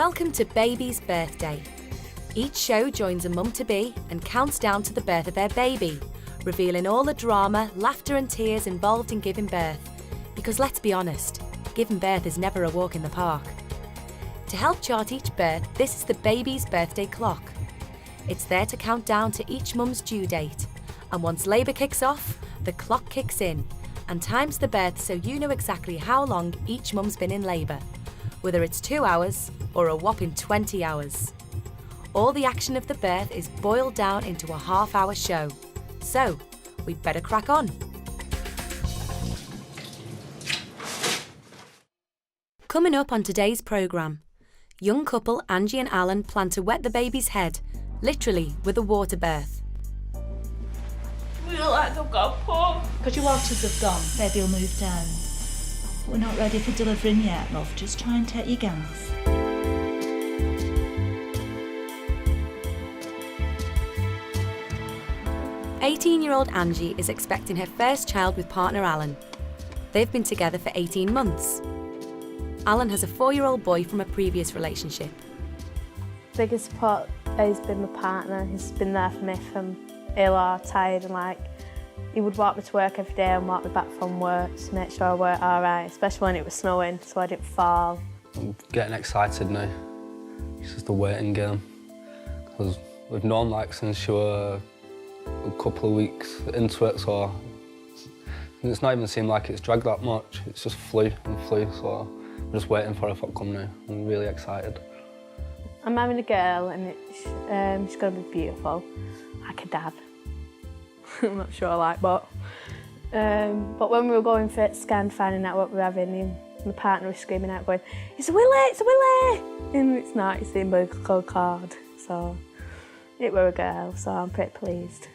Welcome to Baby's Birthday. Each show joins a mum-to-be and counts down to the birth of their baby, revealing all the drama, laughter and tears involved in giving birth. Because let's be honest, giving birth is never a walk in the park. To help chart each birth, this is the Baby's Birthday Clock. It's there to count down to each mum's due date. And once labour kicks off, the clock kicks in and times the birth so you know exactly how long each mum's been in labour, whether it's 2 hours or a whopping 20 hours. All the action of the birth is boiled down into a half-hour show. So, we'd better crack on. Coming up on today's programme, young couple Angie and Alan plan to wet the baby's head, literally with a water birth. We feel like I've got a pump. Because your waters have gone, baby will move down. We're not ready for delivering yet, love. Just try and take your gas. "18-year-old Angie is expecting her first child with partner Alan. They've been together for 18 months. Alan has a 4-year-old boy from a previous relationship. Biggest support has been my partner. He's been there for me if I'm ill or tired, and he would walk me to work every day and walk me back from work to make sure I were all right, especially when it was snowing, so I didn't fall. I'm getting excited now. It's just a waiting game. Because we've known since she was a couple of weeks into it, so it's not even seemed like it's dragged that much. It's just flew and flew, so I'm just waiting for her to come now. I'm really excited. I'm having a girl and she's going to be beautiful, like a dad. I'm not sure, but when we were going for the scan, finding out what we were having, my partner was screaming out, going, "It's a willy, it's a willy!" And it's not, it's the umbilical cord. So it were a girl, so I'm pretty pleased.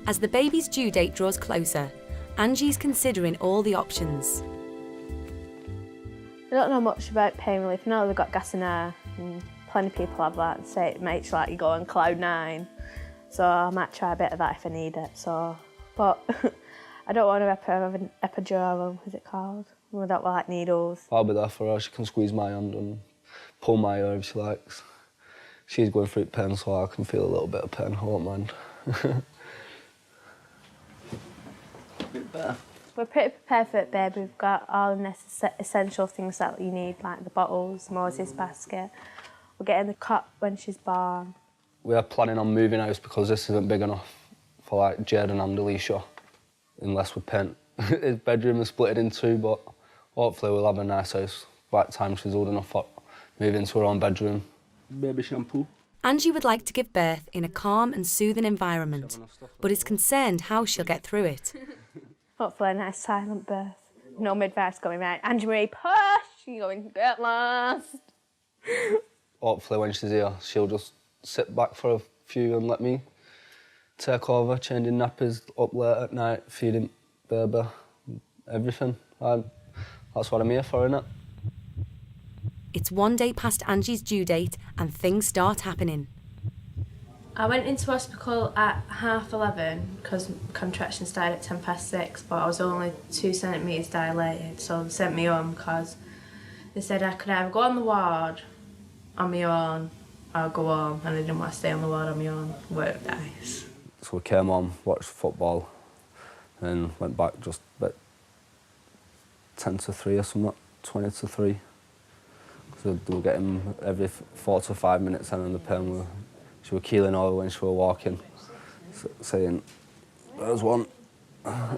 As the baby's due date draws closer, Angie's considering all the options. I don't know much about pain relief. I know they've got gas in air, and plenty of people have that and say it makes you go on cloud 9. So I might try a bit of that if I need it. But I don't want to have an epidural, is it called? I don't like needles. I'll be there for her. She can squeeze my hand and pull my hair if she likes. She's going through pain, so I can feel a little bit of pain. I won't mind. We're pretty prepared for it, babe. We've got all the essential things that you need, like the bottles, Moses basket. We're getting the cot when she's born. We are planning on moving house because this isn't big enough for Jaden and Alicia, unless we paint. His bedroom is split in 2, but hopefully we'll have a nice house by the time she's old enough to move into her own bedroom. Baby shampoo. Angie would like to give birth in a calm and soothing environment, but is concerned how she'll get through it. Hopefully a nice silent birth. No midwives going, right, Angie Marie, push! You're going, get lost. Hopefully when she's here, she'll just sit back for a few and let me take over, changing nappies, up late at night, feeding baby, everything. That's what I'm here for, innit? It's 1 day past Angie's due date and things start happening. I went into hospital at 11:30 because contractions started at 6:10, but I was only 2 centimetres dilated, so they sent me home because they said I could either go on the ward on my own or go home, and I didn't want to stay on the ward on my own. Work dice. So we came home, watched football, and went back just about 10 to 3 or something, 20 to 3. So they were getting every 4 to 5 minutes and the pain she was keeling over when she was walking, saying, "There's one,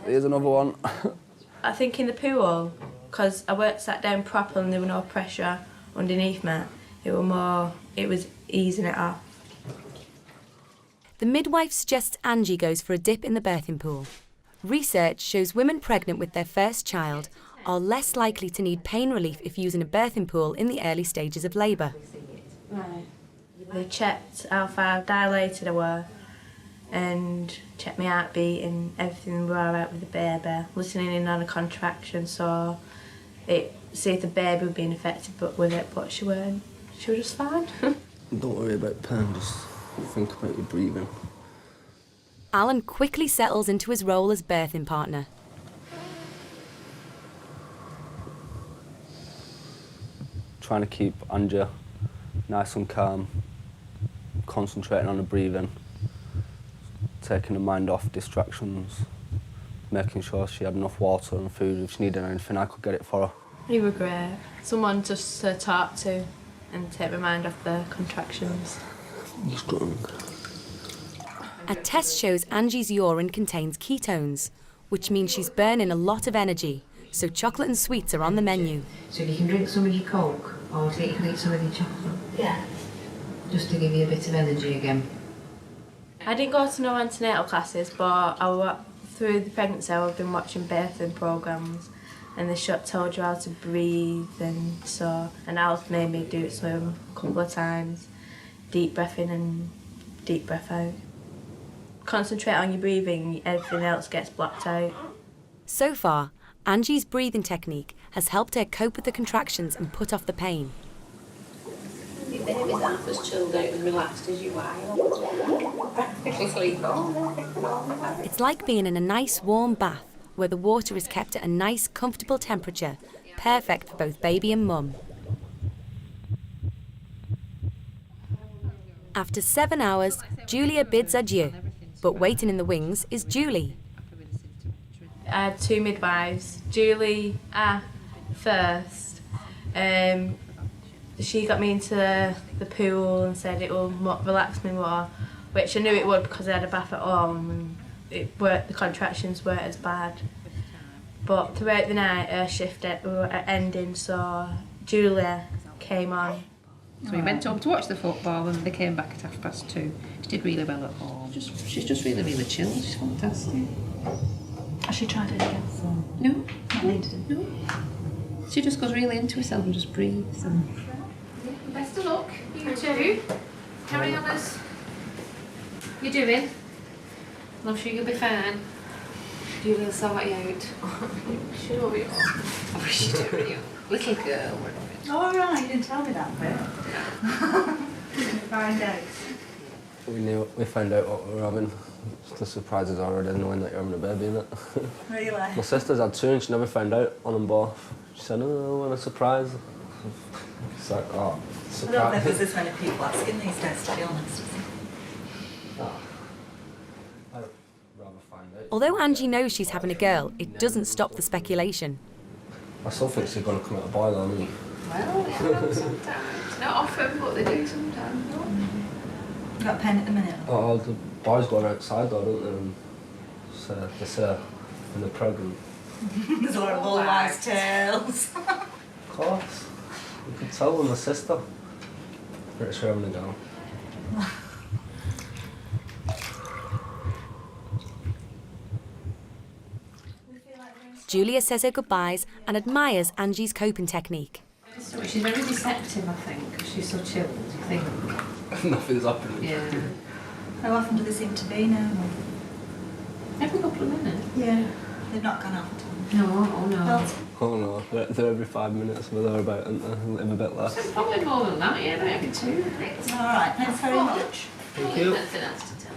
here's another one." I think in the pool, because I sat down properly and there was no pressure underneath me, it was easing it off. The midwife suggests Angie goes for a dip in the birthing pool. Research shows women pregnant with their first child are less likely to need pain relief if using a birthing pool in the early stages of labour. Right. They checked how far dilated I were and checked my heartbeat, and everything were all right with the baby, listening in on a contraction, so see if the baby would be affected but she weren't. She was just fine. Don't worry about pain, just think about your breathing. Alan quickly settles into his role as birthing partner. trying to keep Angie nice and calm, concentrating on the breathing, taking her mind off distractions, making sure she had enough water and food. If she needed anything, I could get it for her. You were great. Someone just to talk to and take my mind off the contractions. A test shows Angie's urine contains ketones, which means she's burning a lot of energy, so chocolate and sweets are on the menu. So if you can drink some of your Coke, or you can eat some of your chocolate. Yeah. Just to give you a bit of energy again. I didn't go to no antenatal classes, but through the pregnancy I've been watching birthing programmes, and they told you how to breathe, and Alice made me do it swim a couple of times, deep breath in and deep breath out. Concentrate on your breathing, everything else gets blocked out. So far, Angie's breathing technique has helped her cope with the contractions and put off the pain. Your baby's half as chilled out and relaxed as you are. Practically sleep. It's like being in a nice warm bath where the water is kept at a nice, comfortable temperature, perfect for both baby and mum. After 7 hours, Julia bids adieu, but waiting in the wings is Julie. I had 2 midwives. Julie first. She got me into the pool and said it will relax me more, which I knew it would because I had a bath at home and the contractions weren't as bad. But throughout the night, her shift were ending, so Julia came on. So we went home to watch the football and they came back at 2:30. She did really well at home. She's just really, really chilled. She's fantastic. Has she tried it again? No. Not needed it. No. She just goes really into herself and just breathes. And Best of luck, you two. Carry on as you're doing. I'm sure you'll be fine. Julia'll sort you out. She will be. oh, she's doing you. Little girl. Oh, all right, you didn't tell me that bit. Find out. We found out what we were having. The surprise is already knowing that you're having a baby, innit? Really? My sister's had 2 and she never found out on them both. She said, oh, what a surprise. It's like, oh, I don't know if surprise. there's this many people asking these days, to be honest. I'd rather find out. Although Angie knows she's having a girl, it doesn't stop the speculation. I still think she's going to come out a boy, though, isn't he? Well, yeah, sometimes. Not often, but they do sometimes. You got a pen at the minute? Oh, the boys go outside, though, don't they? And they say when they're pregnant. There's a lot of all wise tales. Of course. You could tell when my sister. Pretty sure I'm going to go. Julia says her goodbyes and admires Angie's coping technique. She's very deceptive, I think. She's so chilled, I think. Nothing's happening. Yeah. How often do they seem to be now? Every couple of minutes. Yeah. They've not gone off at all. No, oh no. Well, Oh no, they're every 5 minutes or thereabout, and they live a bit less. Probably more than that, yeah, about every 2. all right, thanks very much. Thank you. Nothing else to tell.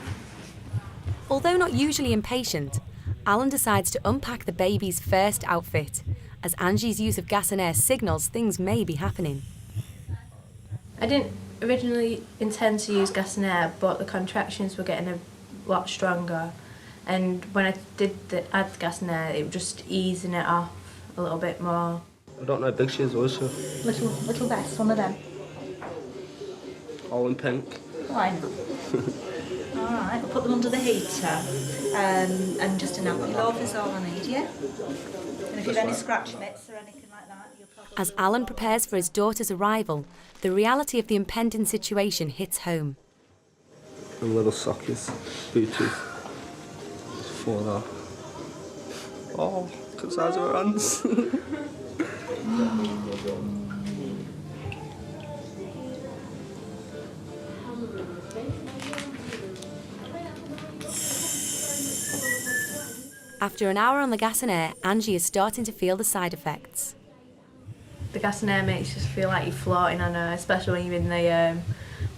Although not usually impatient, Alan decides to unpack the baby's first outfit, as Angie's use of gas and air signals things may be happening. I didn't originally intend to use gas and air, but the contractions were getting a lot stronger. And when I did add the gas and air, it was just easing it off a little bit more. I don't know how big she is, was she? Little vest, one of them. All in pink. Why not? All right, we'll put them under the heater. And just a nappy loaf is all I need, yeah? And if you've any scratch mitts or anything like that, you'll probably... As Alan prepares for his daughter's arrival, the reality of the impending situation hits home. And little sockies, booties. For that. Oh, look at the size of her hands. After an hour on the gas and air, Angie is starting to feel the side effects. The gas and air makes you feel like you're floating on her, especially when you're in the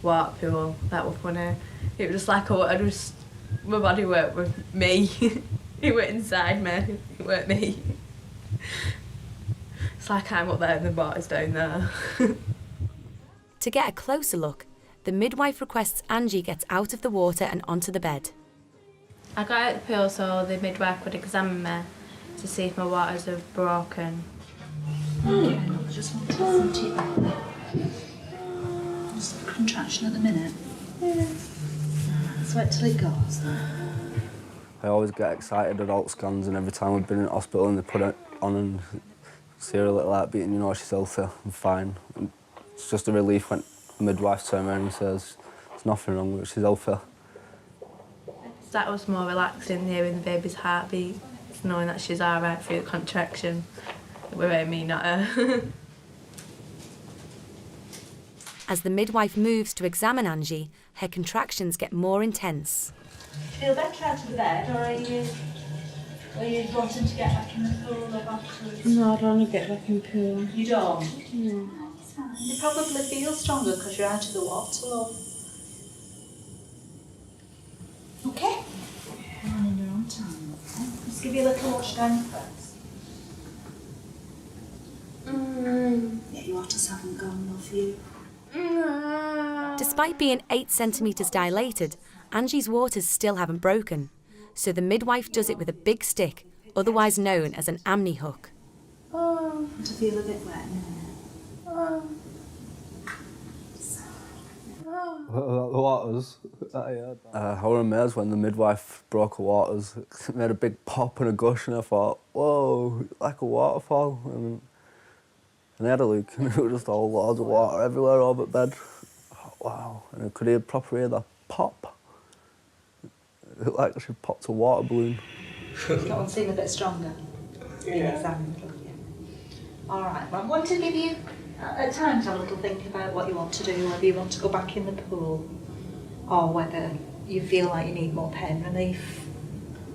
water pool. That was funny. It was just like my body worked with me. It went inside me. It weren't me. It's like I'm up there and the water's down there. To get a closer look, the midwife requests Angie gets out of the water and onto the bed. I got out of the pool so the midwife could examine me to see if my waters are broken. Okay, I just want to listen to you back. Just a contraction at the minute. Yeah. Let's wait till it goes. I always get excited at alt scans, and every time we've been in hospital and they put it on and see her little heartbeat and you know she's healthy and fine. And it's just a relief when the midwife turns around and says there's nothing wrong with her, she's healthy. That was more relaxing, hearing the baby's heartbeat, knowing that she's alright through the contraction. It was me, not her. As the midwife moves to examine Angie, her contractions get more intense. Feel better out of the bed, or are you wanting to get back in the pool or afterwards? No, I don't want to get back in the pool. You don't? No. It's fine. You probably feel stronger because you're out of the water, love. Okay? On in your own time, okay? Let's give you a little wash down first. Yeah, your waters haven't gone, love, you. Despite being 8 centimetres dilated, Angie's waters still haven't broken, so the midwife does it with a big stick, otherwise known as an amni hook. To feel a bit wet now. The waters. I was amazed when the midwife broke her waters. It made a big pop and a gush, and I thought, whoa, like a waterfall. And I had a look, and it was just all loads of water everywhere over the bed. Oh, wow, and I could hear the pop. It looked like she popped a water balloon. That one seem a bit stronger. Yeah. All right, well, I'm going to give you, at times, have a little think about what you want to do, whether you want to go back in the pool, or whether you feel like you need more pain relief,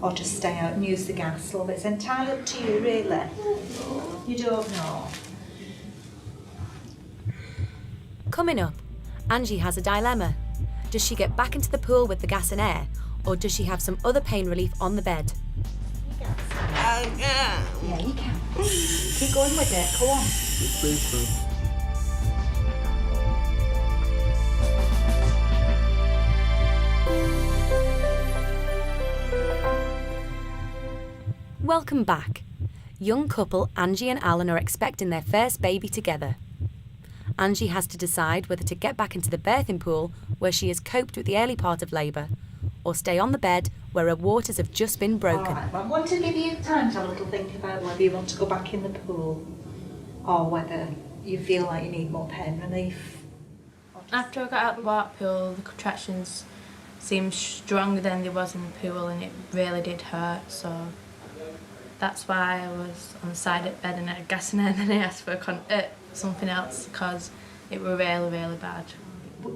or just stay out and use the gas, love. It's entirely up to you, really. You don't know. Coming up, Angie has a dilemma. Does she get back into the pool with the gas and air, or does she have some other pain relief on the bed? Yeah, you can. Keep going with it, go on. Welcome back. Young couple Angie and Alan are expecting their first baby together. Angie has to decide whether to get back into the birthing pool, where she has coped with the early part of labour, or stay on the bed where her waters have just been broken. All right, well, I want to give you time to have a little think about whether you want to go back in the pool, or whether you feel like you need more pain relief. After I got out of the water pool, the contractions seemed stronger than they was in the pool, and it really did hurt, so that's why I was on the side of the bed and I had gas in there, and then I asked for something else because it were really, really bad.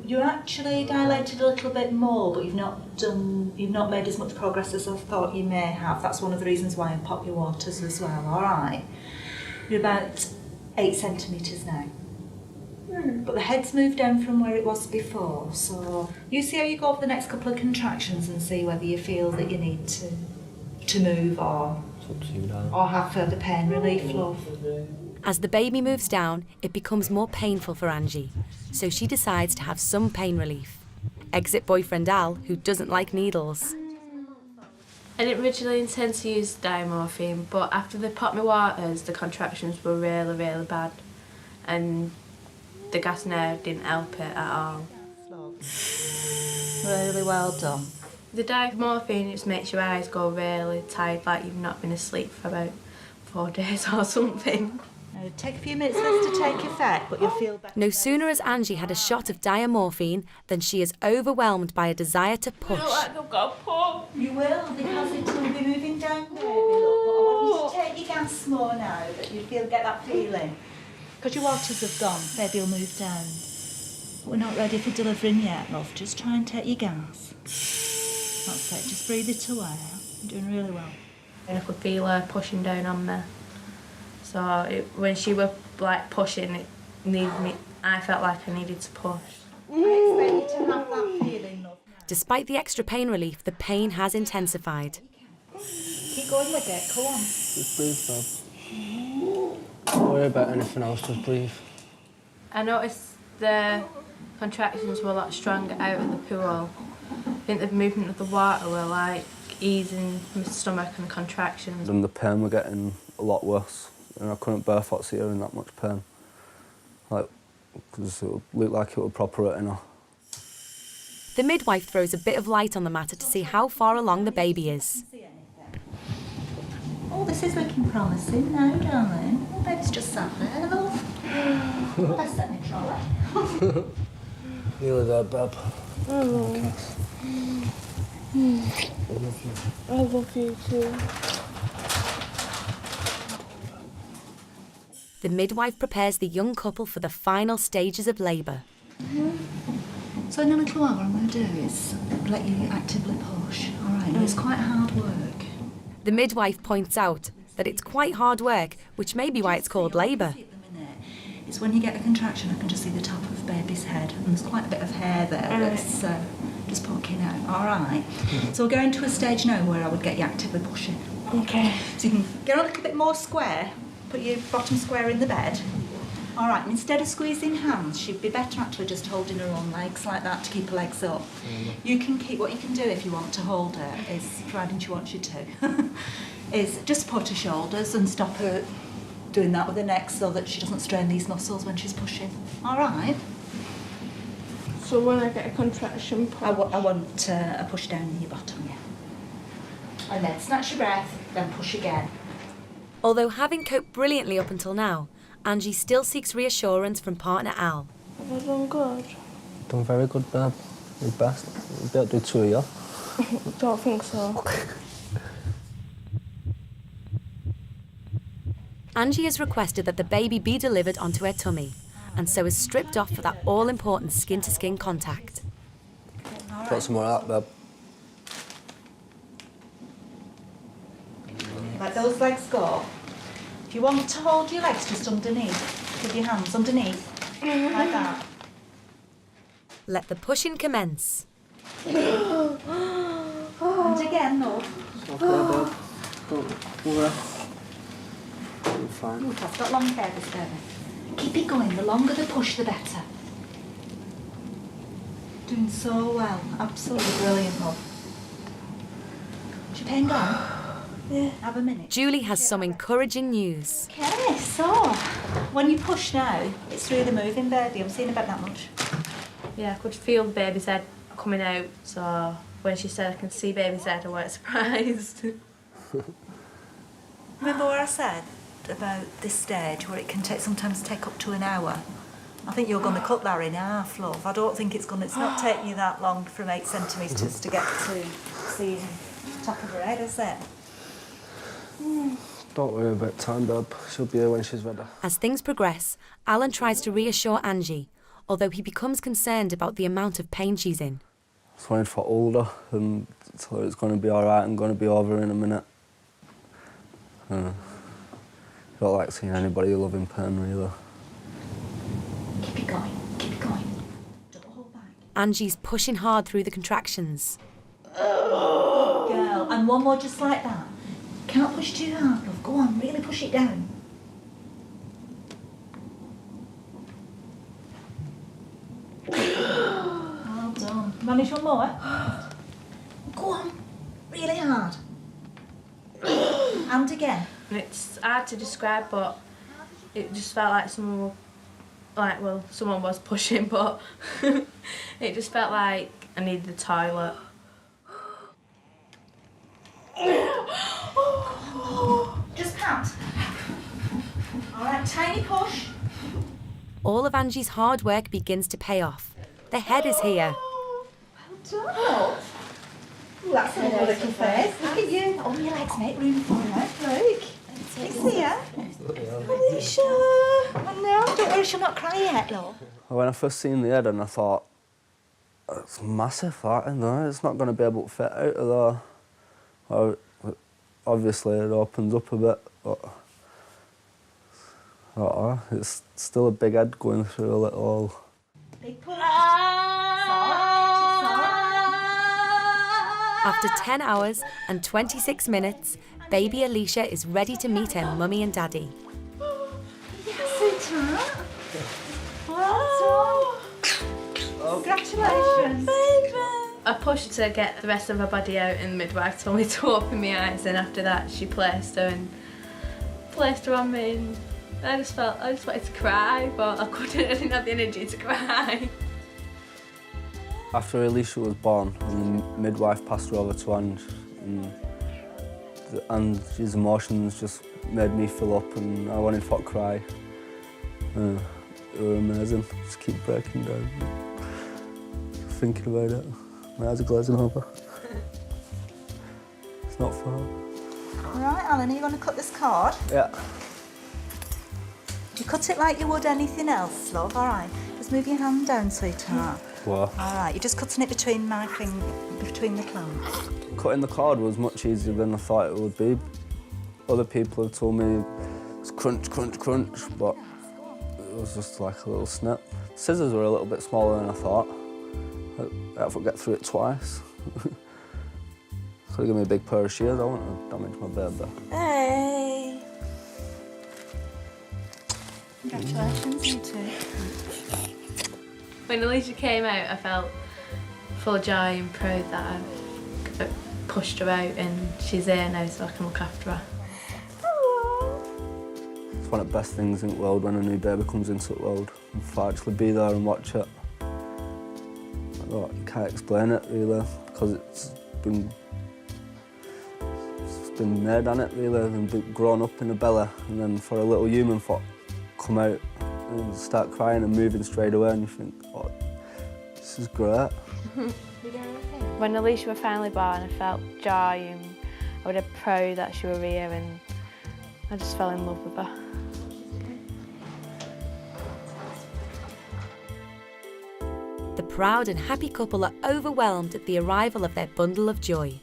You're actually dilated a little bit more, but you've not made as much progress as I thought you may have. That's one of the reasons why I pop your waters as well, all right? You're about 8 centimetres now. But the head's moved down from where it was before, so you see how you go over the next couple of contractions and see whether you feel that you need to move or have further pain relief, love. As the baby moves down, it becomes more painful for Angie, so she decides to have some pain relief. Exit boyfriend Al, who doesn't like needles. I didn't originally intend to use diamorphine, but after they popped my waters, the contractions were really, really bad, and the gas and air didn't help it at all. Really well done. The diamorphine just makes your eyes go really tired, like you've not been asleep for about 4 days or something. Now, take a few minutes for this to take effect, but you'll feel better. No sooner has Angie had a shot of diamorphine than she is overwhelmed by a desire to push. I feel like I've got a pump. You will, because it will be moving down, baby, look. But I want you to take your gas more now, that you get that feeling. Because your waters have gone, baby will move down. But we're not ready for delivering yet, love. Just try and take your gas. That's it, just breathe it away. You're doing really well. And I could feel her pushing down on me. So when she was like pushing, it needed me. I felt like I needed to push. I expect you to have that feeling, love. Despite the extra pain relief, the pain has intensified. Keep going with it, come on. Just breathe, Bob. Don't worry about anything else, just breathe. I noticed the contractions were a lot stronger out of the pool. I think the movement of the water were like easing my stomach and the contractions. And the pain were getting a lot worse. And I couldn't birth what's here in that much pain. Like, because it looked like it was proper hurting her. The midwife throws a bit of light on the matter to see how far along the baby is. Oh, this is looking promising now, darling. Oh, baby's just sat there, love. Let's set me trolley. Nearly there, Bab. I love you too. The midwife prepares the young couple for the final stages of labour. So in a little while, what I'm going to do is let you actively push. All right, no, it's quite hard work. The midwife points out that it's quite hard work, which may be why it's called labour. It's when you get a contraction, I can just see the top of baby's head, and there's quite a bit of hair there that's just poking out. All right. So we'll go into a stage now where I would get you actively pushing. Okay. So you can get a little bit more square, put your bottom square in the bed. All right, and instead of squeezing hands, she'd be better actually just holding her own legs like that to keep her legs up. You can keep, what you can do if you want to hold her is, providing she wants you to, is just put her shoulders and stop her doing that with her neck so that she doesn't strain these muscles when she's pushing. All right? So when I get a contraction, push. I want a push down in your bottom, yeah. And then snatch your breath, then push again. Although having coped brilliantly up until now, Angie still seeks reassurance from partner Al. Have I done good? Done very good, Bab. Your best. You'll be able to do 2 a year. Don't think so. Angie has requested that the baby be delivered onto her tummy, and so is stripped off for that all-important skin-to-skin contact. Got some more of that, Bab. Let those legs go. If you want to hold your legs just underneath, with your hands underneath, like that. Let the pushing commence. And again, love. It's okay, Bab. Don't worry. I'm fine. Look, I've got long hair this baby. Keep it going. The longer the push, the better. Doing so well. Absolutely brilliant, love. Is your pain gone? Yeah. Have a minute. Julie has some encouraging news. Okay, so when you push now, it's really moving, baby. I'm seeing about that much. Yeah, I could feel the baby's head coming out, so when she said I can see baby's head, I weren't surprised. Remember what I said about this stage where it can sometimes take up to an hour? I think you're going to cut that in half, love. I don't think it's not taking you that long from 8 centimetres to get to see the top of her head, is it? Don't worry about time, Bab. She'll be here when she's ready. As things progress, Alan tries to reassure Angie, although he becomes concerned about the amount of pain she's in. Just wanted for older and tell her it's going to be all right and going to be over in a minute. I don't like seeing anybody love in pain, really. Keep it going. Keep it going. Don't hold back. Angie's pushing hard through the contractions. Good girl. And one more just like that. Can't push too hard, love. Go on, really push it down. Well done. Manage one more. Go on, really hard. And again. And it's hard to describe, but it just felt like someone was pushing, but it just felt like I needed the toilet. Just pant. All right, tiny push. All of Angie's hard work begins to pay off. The head is here. Well done. Ooh, that's a lovely little face. Look at you. On your legs, make room for her. Look. It's here. Are you sure? Oh no, don't worry, she'll not cry yet, love. When I first seen the head, and I thought, it's massive, that, isn't it? It's not going to be able to fit out of there. Well, obviously, it opens up a bit, but it's still a big head going through a little hole. Big push. After 10 hours and 26 minutes, baby Alicia is ready to meet her mummy and daddy. Sweetheart. Oh. Congratulations. I pushed to get the rest of her body out and the midwife told me to open my eyes, and after that she placed her on me, and I just wanted to cry, but I couldn't, I didn't have the energy to cry. After Alicia was born, and the midwife passed her over to Ange, and his emotions just made me fill up, and I wanted to cry. They were amazing. Just keep breaking down. Thinking about it, my eyes are glazing over. It's not far. All right, Alan, are you going to cut this card? Yeah. You cut it like you would anything else, love. All right. Just move your hand down, sweetheart. What? All right, you're just cutting it between the clamps. Cutting the card was much easier than I thought it would be. Other people have told me it's crunch, crunch, crunch, but it was just like a little snip. Scissors were a little bit smaller than I thought. I have to get through it twice. Could have given me a big pair of shears. I wouldn't have damaged my baby. Hey! Congratulations, you two. When Alicia came out, I felt full of joy and proud that I've pushed her out and she's here now so I can look after her. It's one of the best things in the world when a new baby comes into the world. And to actually be there and watch it. You can't explain it really, because it's been made on it really, and been grown up in the belly, and then for a little human to come out and start crying and moving straight away, and you think, oh, this is great. When Alicia was finally born, I felt joy and I was proud that she was here, and I just fell in love with her. The proud and happy couple are overwhelmed at the arrival of their bundle of joy.